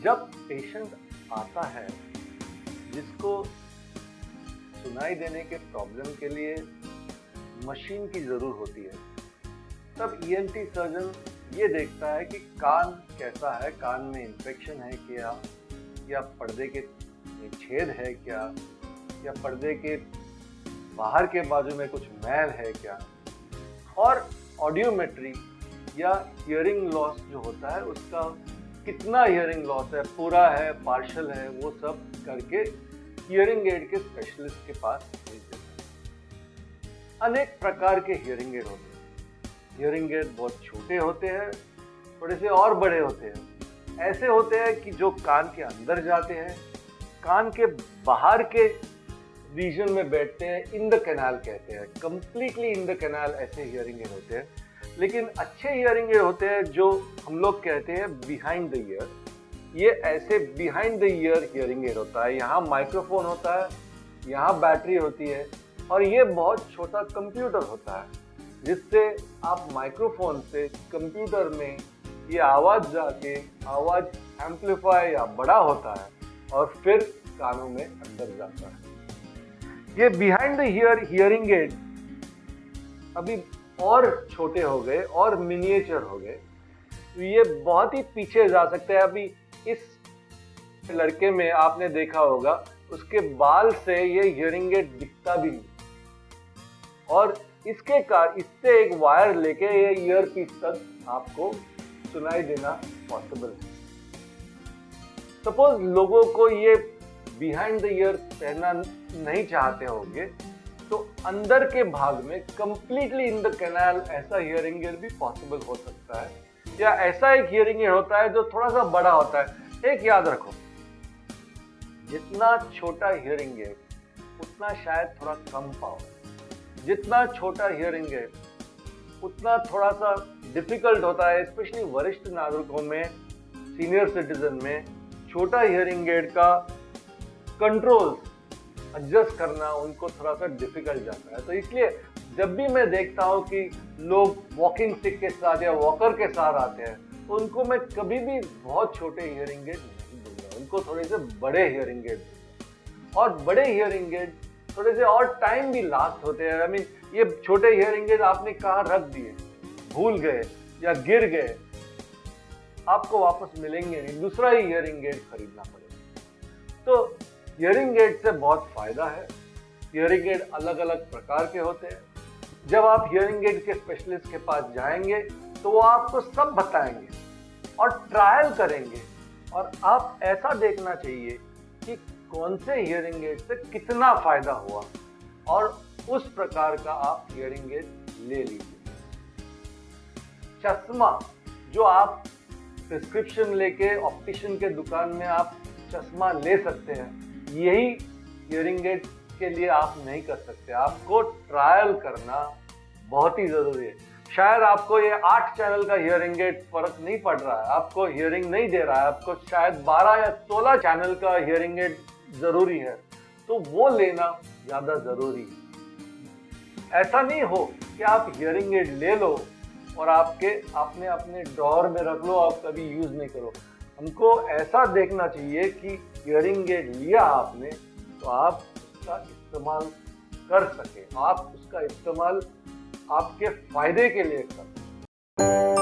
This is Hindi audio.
जब पेशेंट आता है जिसको सुनाई देने के प्रॉब्लम के लिए मशीन की ज़रूरत होती है, तब ईएनटी सर्जन ये देखता है कि कान कैसा है, कान में इन्फेक्शन है क्या, या पर्दे के छेद है क्या, या पर्दे के बाहर के बाजू में कुछ मैल है क्या, और ऑडियोमेट्री या हियरिंग लॉस जो होता है उसका कितना हियरिंग लॉस है, पूरा है, पार्शल है, वो सब करके हियरिंग एड के स्पेशलिस्ट के पास भेज देता है। अनेक प्रकार के हियरिंग एड होते हैं। हियरिंग एड बहुत छोटे होते हैं, थोड़े से और बड़े होते हैं। ऐसे होते हैं कि जो कान के अंदर जाते हैं, कान के बाहर के रीजन में बैठते हैं, इन द कैनाल कहते हैं, कंप्लीटली इन द कैनाल ऐसे हियरिंग एड होते हैं। लेकिन अच्छे हियरिंग एड होते हैं जो हम लोग कहते हैं बिहाइंड द ईयर। ये ऐसे behind the ear hearing aid होता है। यहाँ माइक्रोफोन होता है, यहाँ बैटरी होती है, और ये बहुत छोटा कंप्यूटर होता है जिससे आप माइक्रोफोन से कंप्यूटर में ये आवाज़ जाके आवाज़ एम्पलीफाई या बड़ा होता है और फिर कानों में अंदर जाता है। ये behind the ear hearing aid अभी और छोटे हो गए और मिनिएचर हो गए, तो ये बहुत ही पीछे जा सकते हैं। अभी इस लड़के में आपने देखा होगा उसके बाल से ये हियरिंग एड दिखता भी नहीं, और इससे एक वायर लेके ये ईयर पीस तक आपको सुनाई देना पॉसिबल है। सपोज लोगों को ये बिहाइंड द ईयर पहनना नहीं चाहते होंगे, तो अंदर के भाग में कंप्लीटली इन द कैनाल ऐसा हियरिंग एड भी पॉसिबल हो सकता है, या ऐसा एक हियरिंग एड होता है जो थोड़ा सा बड़ा होता है। एक याद रखो, जितना छोटा हियरिंग एड उतना शायद थोड़ा कम पावर, जितना छोटा हियरिंग एड उतना थोड़ा सा डिफिकल्ट होता है, स्पेशली वरिष्ठ नागरिकों में, सीनियर सिटीजन में छोटा हियरिंग एड का कंट्रोल एडजस्ट करना उनको थोड़ा सा डिफिकल्ट जाता है। तो इसलिए जब भी मैं देखता हूँ कि लोग वॉकिंग स्टिक के साथ या वॉकर के साथ आते हैं, तो उनको मैं कभी भी बहुत छोटे हियरिंग एड नहीं दूंगा, उनको थोड़े से बड़े हियरिंग एड दूंगा। और बड़े हियरिंग एड थोड़े से और टाइम भी लास्ट होते हैं। आई मीन ये छोटे हियरिंग एड आपने कहाँ रख दिए, भूल गए या गिर गए, आपको वापस मिलेंगे नहीं, दूसरा ही हियरिंग एड खरीदना पड़ेगा। तो हियरिंग एड से बहुत फायदा है। हियरिंग एड अलग अलग प्रकार के होते हैं। जब आप हियरिंग एड के स्पेशलिस्ट के पास जाएंगे तो वो आपको सब बताएंगे और ट्रायल करेंगे, और आप ऐसा देखना चाहिए कि कौन से हियरिंग एड से कितना फायदा हुआ, और उस प्रकार का आप हियरिंग एड ले लीजिए। चश्मा जो आप प्रिस्क्रिप्शन लेके ऑप्टिशियन के दुकान में आप चश्मा ले सकते हैं, यही हियरिंग एड के लिए आप नहीं कर सकते। आपको ट्रायल करना बहुत ही जरूरी है। शायद आपको ये 8 चैनल का हियरिंग एड फर्क नहीं पड़ रहा है, आपको हियरिंग नहीं दे रहा है, आपको शायद 12 या 16 चैनल का हियरिंग एड जरूरी है, तो वो लेना ज्यादा जरूरी है। ऐसा नहीं हो कि आप हियरिंग एड ले लो और आपने अपने ड्रॉअर में रख लो, आप कभी यूज नहीं करो। हमको ऐसा देखना चाहिए कि हियरिंग एड लिया आपने तो आप उसका इस्तेमाल कर सके, आप उसका इस्तेमाल आपके फायदे के लिए कर सकें।